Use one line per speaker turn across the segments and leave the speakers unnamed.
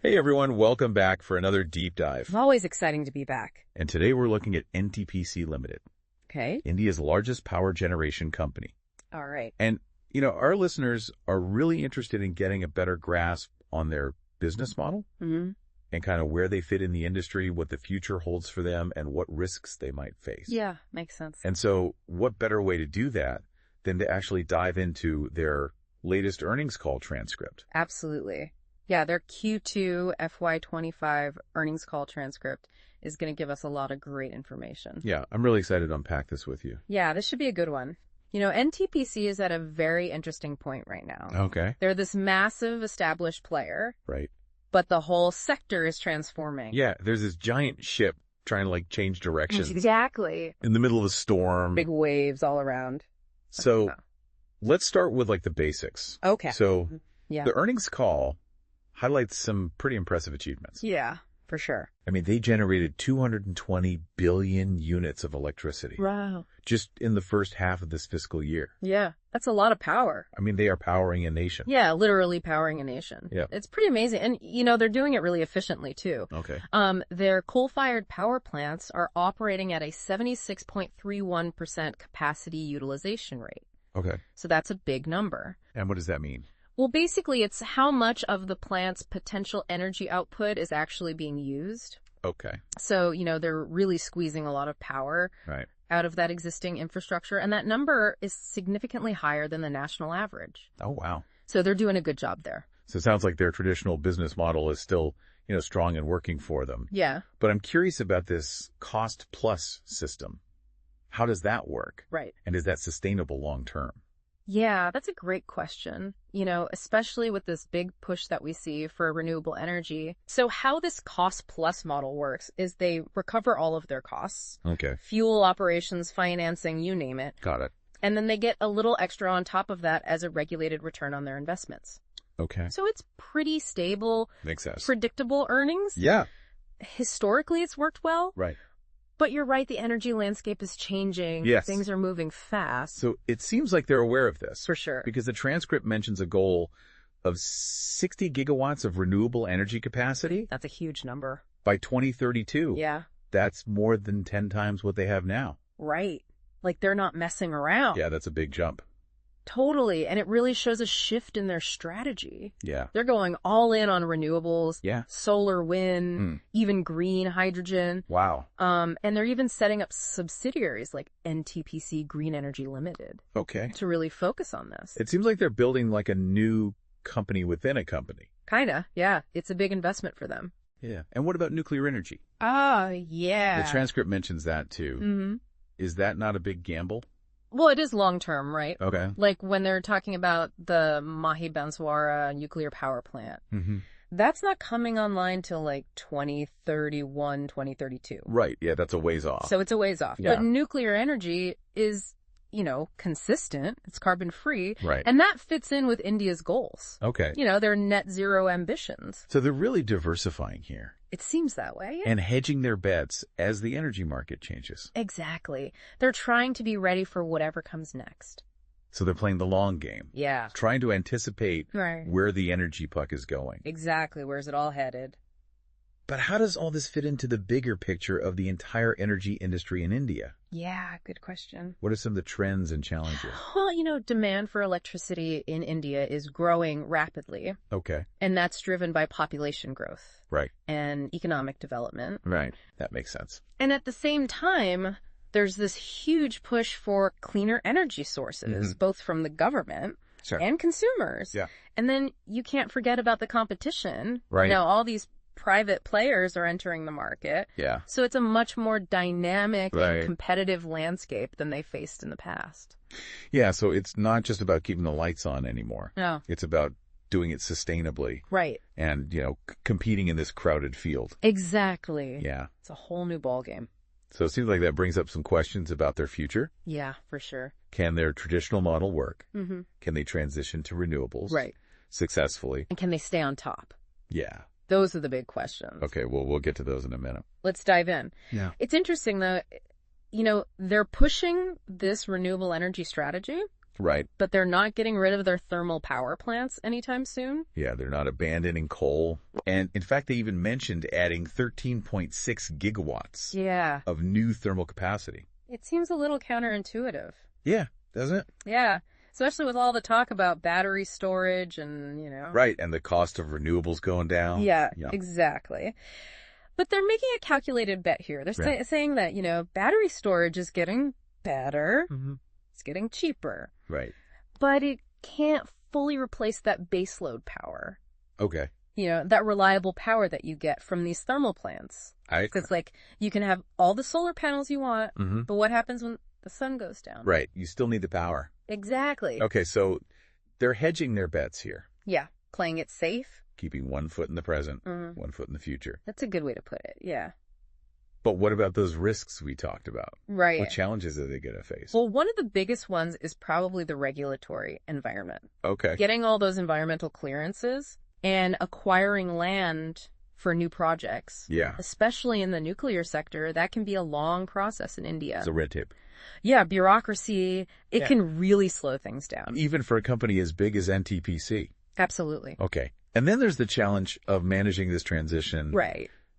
Hey everyone, welcome back for another deep dive.
Always exciting to be back.
And today we're looking at NTPC Limited,
Okay.
India's largest power generation company.
All right.
And, our listeners are really interested in getting a better grasp on their business model
Mm-hmm.
and kind of where they fit in the industry, what the future holds for them, and what risks they might face.
Yeah, makes sense.
And so what better way to do that than to actually dive into their latest earnings call transcript?
Absolutely. Yeah, their Q2FY25 earnings call transcript is going to give us a lot of great information.
Yeah, I'm really excited to unpack this with you.
Yeah, this should be a good one. NTPC is at a very interesting point right now.
Okay.
They're this massive established player,
Right.
but the whole sector is transforming.
Yeah, there's this giant ship trying to change directions
Exactly.
in the middle of a storm.
Big waves all around.
So let's start with the basics.
Okay.
So
Yeah.
the earnings call highlights some pretty impressive achievements.
Yeah, for sure.
I mean, they generated 220 billion units of electricity
Wow.
just in the first half of this fiscal year.
Yeah, that's a lot of power.
I mean, they are powering a nation.
Yeah, literally powering a nation.
Yeah.
It's pretty amazing. And, they're doing it really efficiently, too.
Okay.
Their coal-fired power plants are operating at a 76.31% capacity utilization rate.
Okay.
So that's a big number.
And what does that mean?
Well, basically, it's how much of the plant's potential energy output is actually being used.
Okay.
So, they're really squeezing a lot of power
Right.
out of that existing infrastructure. And that number is significantly higher than the national average.
Oh, wow.
So they're doing a good job there.
So it sounds like their traditional business model is still, strong and working for them.
Yeah.
But I'm curious about this cost plus system. How does that work?
Right.
And is that sustainable long term?
Yeah, that's a great question, especially with this big push that we see for renewable energy. So how this cost plus model works is they recover all of their costs,
Okay.
fuel, operations, financing, you name it.
Got it.
And then they get a little extra on top of that as a regulated return on their investments.
Okay.
So it's pretty stable,
Makes sense.
predictable earnings.
Yeah.
Historically, it's worked well.
Right.
But you're right, the energy landscape is changing.
Yes.
Things are moving fast.
So it seems like they're aware of this.
For sure.
Because the transcript mentions a goal of 60 gigawatts of renewable energy capacity
That's a huge number.
by 2032.
Yeah.
That's more than 10 times what they have now.
Right. Like they're not messing around.
Yeah, that's a big jump.
Totally. And it really shows a shift in their strategy.
Yeah.
They're going all in on renewables,
Yeah.
solar, wind,
Mm.
even green hydrogen.
Wow.
And they're even setting up subsidiaries like NTPC Green Energy Limited
Okay.
to really focus on this.
It seems like they're building a new company within a company.
Kinda. Yeah. It's a big investment for them.
Yeah. And what about nuclear energy?
Oh, yeah.
The transcript mentions that too.
Mm-hmm.
Is that not a big gamble?
Well, it is long term, right?
Okay.
Like when they're talking about the Mahi Banswara nuclear power plant.
Mm-hmm.
That's not coming online till 2031, 2032.
Right. Yeah, that's a ways off.
So it's a ways off.
Yeah.
But nuclear energy is, consistent. It's carbon free.
Right.
And that fits in with India's goals.
Okay.
Their net zero ambitions.
So they're really diversifying here
It seems that way.
and hedging their bets as the energy market changes.
Exactly. They're trying to be ready for whatever comes next.
So they're playing the long game,
Yeah.
trying to anticipate
Right.
where the energy puck is going.
Exactly. Where's it all headed?
But how does all this fit into the bigger picture of the entire energy industry in India?
Yeah, good question.
What are some of the trends and challenges?
Well, demand for electricity in India is growing rapidly,
Okay.
and that's driven by population growth
Right.
and economic development.
Right. That makes sense.
And at the same time, there's this huge push for cleaner energy sources, both from the government
Sure.
and consumers.
Yeah.
And then you can't forget about the competition.
Right.
All these private players are entering the market.
Yeah.
So it's a much more dynamic
Right.
and competitive landscape than they faced in the past.
Yeah. So it's not just about keeping the lights on anymore.
No.
It's about doing it sustainably
Right.
and, competing in this crowded field.
Exactly.
Yeah.
It's a whole new ballgame.
So it seems like that brings up some questions about their future.
Yeah, for sure.
Can their traditional model work?
Mm-hmm.
Can they transition to renewables
Right.
successfully?
And can they stay on top?
Yeah.
Those are the big questions.
Okay. Well, we'll get to those in a minute.
Let's dive in.
Yeah.
It's interesting, though. They're pushing this renewable energy strategy,
Right.
but they're not getting rid of their thermal power plants anytime soon.
Yeah, they're not abandoning coal. And in fact, they even mentioned adding 13.6 gigawatts
Yeah.
of new thermal capacity.
It seems a little counterintuitive.
Yeah, doesn't it?
Yeah. Especially with all the talk about battery storage and,
Right, and the cost of renewables going down.
Yeah, exactly. But they're making a calculated bet here. They're saying that, battery storage is getting better.
Mm-hmm.
It's getting cheaper.
Right.
But it can't fully replace that baseload power.
Okay.
That reliable power that you get from these thermal plants. Because, you can have all the solar panels you want, but what happens when the sun goes down?
Right. You still need the power.
Exactly.
Okay, so they're hedging their bets here.
Yeah. Playing it safe.
Keeping one foot in the present, one foot in the future.
That's a good way to put it, yeah.
But what about those risks we talked about?
Right.
What challenges are they going to face?
Well, one of the biggest ones is probably the regulatory environment.
Okay.
Getting all those environmental clearances and acquiring land for new projects.
Yeah.
Especially in the nuclear sector, that can be a long process in India.
It's a red tape.
Yeah, bureaucracy, it can really slow things down.
Even for a company as big as NTPC.
Absolutely.
Okay. And then there's the challenge of managing this transition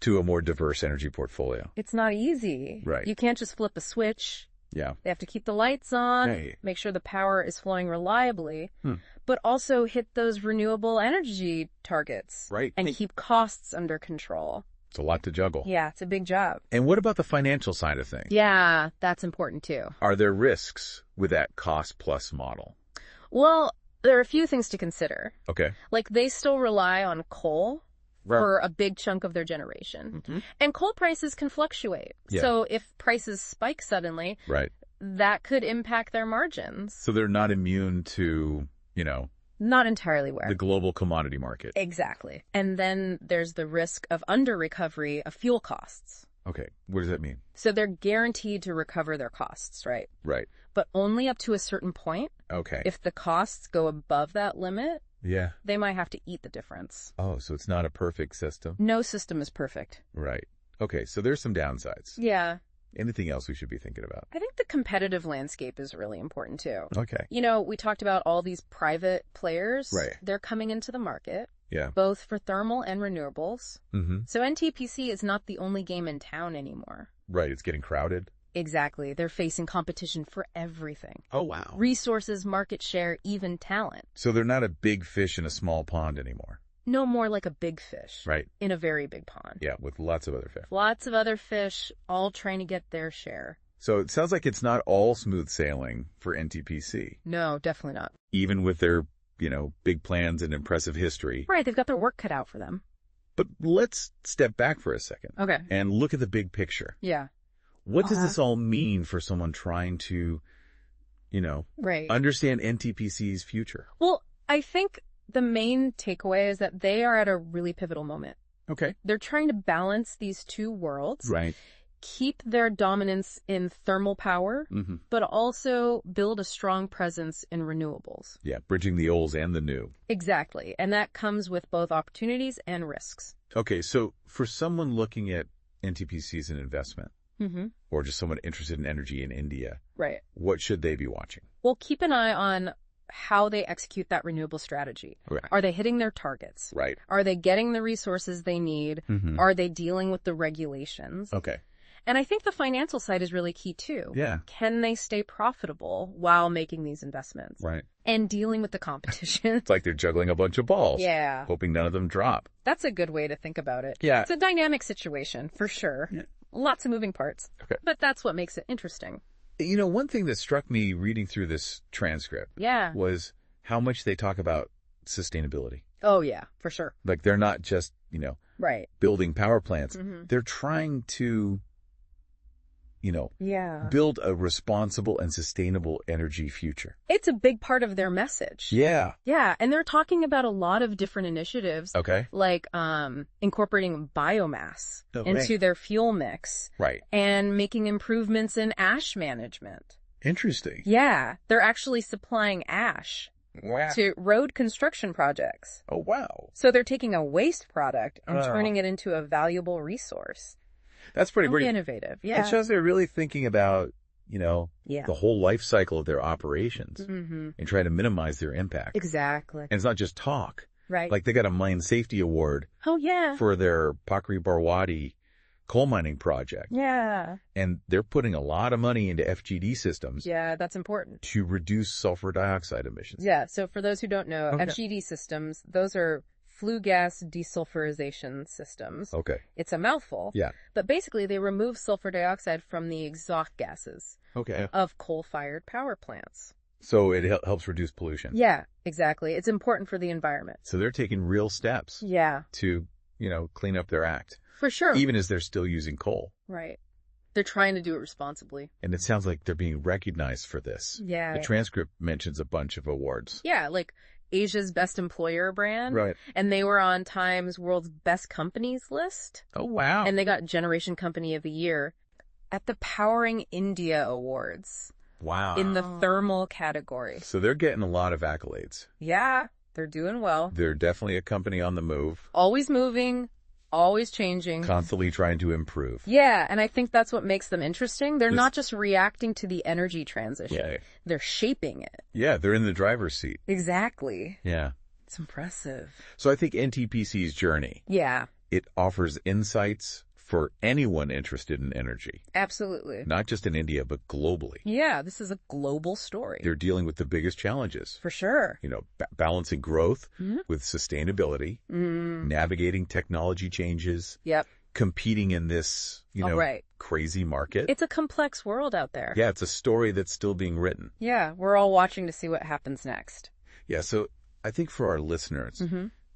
to a more diverse energy portfolio.
It's not easy.
Right.
You can't just flip a switch.
Yeah.
They have to keep the lights on, make sure the power is flowing reliably, but also hit those renewable energy targets.
Right.
And keep costs under control.
It's a lot to juggle.
Yeah, it's a big job.
And what about the financial side of things?
Yeah, that's important too.
Are there risks with that cost plus model?
Well, there are a few things to consider.
Okay.
They still rely on coal for a big chunk of their generation. And coal prices can fluctuate.
Yeah.
So if prices spike suddenly, that could impact their margins.
So they're not immune to,
Not entirely aware.
the global commodity market.
Exactly. And then there's the risk of under-recovery of fuel costs.
Okay. What does that mean?
So they're guaranteed to recover their costs, right?
Right.
But only up to a certain point.
Okay.
If the costs go above that limit, they might have to eat the difference.
Oh, so it's not a perfect system?
No system is perfect.
Right. Okay, so there's some downsides.
Yeah.
Anything else we should be thinking about?
I think the competitive landscape is really important too.
Okay.
We talked about all these private players.
Right.
They're coming into the market.
Yeah.
Both for thermal and renewables.
Mm-hmm.
So NTPC is not the only game in town anymore.
Right, it's getting crowded.
Exactly. They're facing competition for everything.
Oh, wow.
Resources, market share, even talent.
So they're not a big fish in a small pond anymore.
No more like a big fish.
Right.
In a very big pond.
Yeah, with lots of other fish.
Lots of other fish all trying to get their share.
So it sounds like it's not all smooth sailing for NTPC.
No, definitely not.
Even with their, big plans and impressive history.
Right, they've got their work cut out for them.
But let's step back for a second.
Okay.
And look at the big picture.
Yeah.
What does this all mean for someone trying to, understand NTPC's future?
Well, I think the main takeaway is that they are at a really pivotal moment.
Okay.
They're trying to balance these two worlds.
Right.
Keep their dominance in thermal power, but also build a strong presence in renewables.
Yeah, bridging the old and the new.
Exactly. And that comes with both opportunities and risks.
Okay, so for someone looking at NTPC as an investment, or just someone interested in energy in India, what should they be watching?
Well, keep an eye on how they execute that renewable strategy.
Right.
Are they hitting their targets?
Right.
Are they getting the resources they need? Are they dealing with the regulations?
Okay.
And I think the financial side is really key too.
Yeah.
Can they stay profitable while making these investments?
Right.
And dealing with the competition.
It's like they're juggling a bunch of balls.
Yeah.
Hoping none of them drop.
That's a good way to think about it.
Yeah.
It's a dynamic situation, for sure. Yeah. Lots of moving parts.
Okay.
But that's what makes it interesting.
One thing that struck me reading through this transcript was how much they talk about sustainability.
Oh, yeah, for sure.
Like they're not just, building power plants. They're trying to build a responsible and sustainable energy future.
It's a big part of their message.
Yeah.
Yeah, and they're talking about a lot of different initiatives.
Okay.
Like incorporating biomass into their fuel mix.
Right.
And making improvements in ash management.
Interesting.
Yeah, they're actually supplying ash to road construction projects.
Oh, wow.
So they're taking a waste product and turning it into a valuable resource.
That's pretty
innovative. Yeah.
It shows they're really thinking about, the whole life cycle of their operations and try to minimize their impact.
Exactly.
And it's not just talk.
Right.
Like they got a mine safety award for their Pakri Barwadih coal mining project.
Yeah.
And they're putting a lot of money into FGD systems.
Yeah, that's important.
To reduce sulfur dioxide emissions.
Yeah, so for those who don't know, FGD systems, those are flue gas desulfurization systems.
Okay.
It's a mouthful.
Yeah.
But basically they remove sulfur dioxide from the exhaust gases of coal-fired power plants.
So it helps reduce pollution.
Yeah, exactly. It's important for the environment.
So they're taking real steps.
Yeah.
To, clean up their act.
For sure.
Even as they're still using coal.
Right. They're trying to do it responsibly.
And it sounds like they're being recognized for this.
Yeah.
The transcript mentions a bunch of awards.
Yeah, like Asia's Best Employer brand.
Right.
And they were on Time's World's Best Companies list.
Oh, wow.
And they got Generation Company of the Year at the Powering India Awards.
Wow.
In the thermal category.
So they're getting a lot of accolades.
Yeah, they're doing well.
They're definitely a company on the move.
Always moving, always changing.
Constantly trying to improve.
Yeah, and I think that's what makes them interesting. They're not just reacting to the energy transition.
Yeah.
They're shaping it.
Yeah, they're in the driver's seat.
Exactly.
Yeah.
It's impressive.
So I think NTPC's journey.
Yeah.
It offers insights for anyone interested in energy.
Absolutely.
Not just in India, but globally.
Yeah, this is a global story.
They're dealing with the biggest challenges.
For sure.
Balancing growth with sustainability, navigating technology changes.
Yep.
Competing in this, crazy market.
It's a complex world out there.
Yeah, it's a story that's still being written.
Yeah, we're all watching to see what happens next.
Yeah, so I think for our listeners,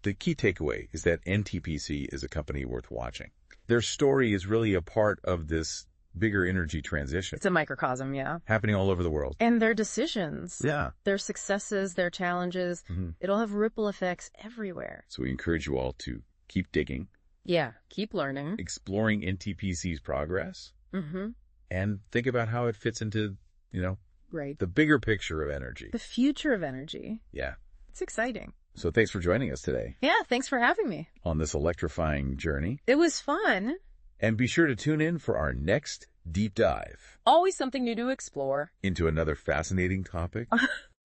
the key takeaway is that NTPC is a company worth watching. Their story is really a part of this bigger energy transition.
It's a microcosm, yeah.
Happening all over the world.
And their decisions.
Yeah.
Their successes, their challenges. It'll have ripple effects everywhere.
So we encourage you all to keep digging.
Yeah, keep learning.
Exploring NTPC's progress. And think about how it fits into, the bigger picture of energy.
The future of energy.
Yeah.
It's exciting.
So thanks for joining us today.
Yeah, thanks for having me.
On this electrifying journey.
It was fun.
And be sure to tune in for our next deep dive.
Always something new to explore.
Into another fascinating topic